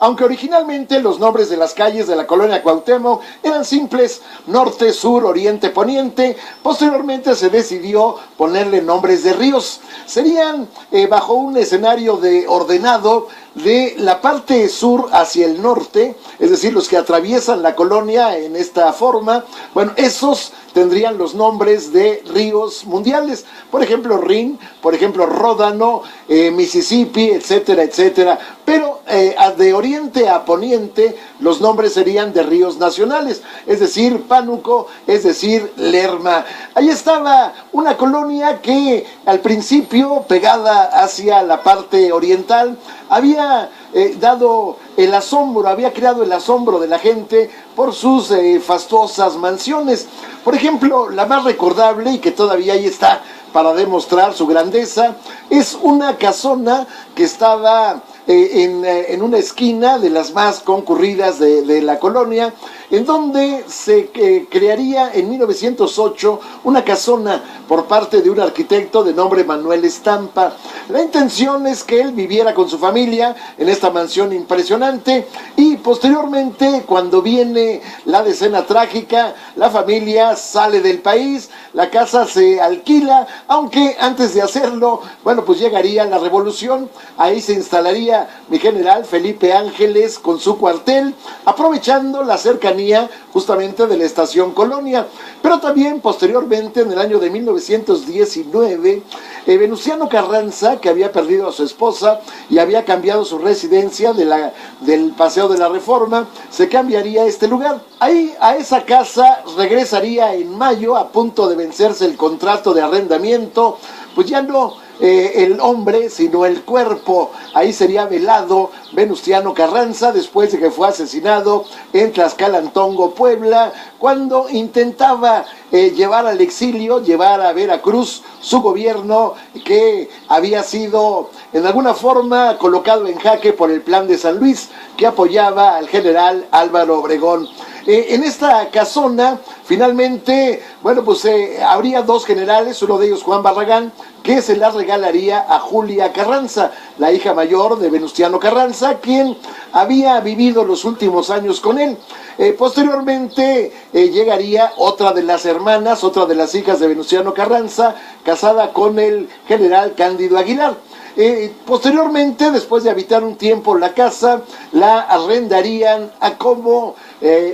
Aunque originalmente los nombres de las calles de la colonia Cuauhtémoc eran simples norte, sur, oriente, poniente, posteriormente se decidió ponerle nombres de ríos. Serían bajo un escenario de ordenado de la parte sur hacia el norte, es decir, los que atraviesan la colonia en esta forma, bueno, esos tendrían los nombres de ríos mundiales, por ejemplo Rin, por ejemplo Ródano, Mississippi, etcétera, etcétera, pero de oriente a poniente los nombres serían de ríos nacionales, es decir, Pánuco, es decir, Lerma. Ahí estaba una colonia que al principio, pegada hacia la parte oriental, había dado el asombro, había creado el asombro de la gente por sus fastuosas mansiones. Por ejemplo, la más recordable y que todavía ahí está para demostrar su grandeza, es una casona que estaba en una esquina de las más concurridas de la colonia, en donde se crearía en 1908 una casona por parte de un arquitecto de nombre Manuel Estampa. La intención es que él viviera con su familia en esta mansión impresionante y posteriormente, cuando viene la decena trágica, la familia sale del país, la casa se alquila, aunque antes de hacerlo, bueno, pues llegaría la revolución, ahí se instalaría mi general Felipe Ángeles con su cuartel, aprovechando la cercanía justamente de la estación Colonia. Pero también posteriormente, en el año de 1919, Venustiano Carranza, que había perdido a su esposa y había cambiado su residencia del Paseo de la Reforma, se cambiaría a este lugar. Ahí, a esa casa, regresaría en mayo, a punto de vencerse el contrato de arrendamiento, pues ya no el hombre, sino el cuerpo. Ahí sería velado Venustiano Carranza después de que fue asesinado en Tlaxcalantongo, Puebla, cuando intentaba llevar al exilio, llevar a Veracruz su gobierno, que había sido en alguna forma colocado en jaque por el Plan de San Luis, que apoyaba al general Álvaro Obregón. En esta casona, finalmente, bueno, pues habría dos generales, uno de ellos Juan Barragán, que se la regalaría a Julia Carranza, la hija mayor de Venustiano Carranza, quien había vivido los últimos años con él. Posteriormente llegaría otra de las hermanas, otra de las hijas de Venustiano Carranza, casada con el general Cándido Aguilar. Posteriormente, después de habitar un tiempo la casa, la arrendarían a como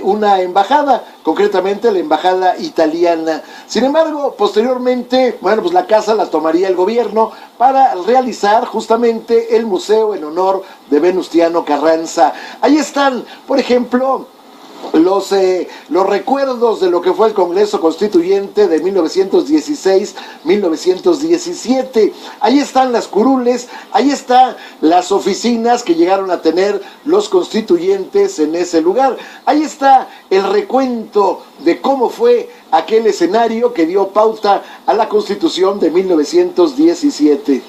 una embajada, concretamente la embajada italiana. Sin embargo, posteriormente, bueno, pues la casa la tomaría el gobierno para realizar justamente el museo en honor de Venustiano Carranza. Ahí están, por ejemplo, los recuerdos de lo que fue el Congreso Constituyente de 1916-1917. Ahí están las curules, ahí están las oficinas que llegaron a tener los constituyentes en ese lugar. Ahí está el recuento de cómo fue aquel escenario que dio pauta a la Constitución de 1917.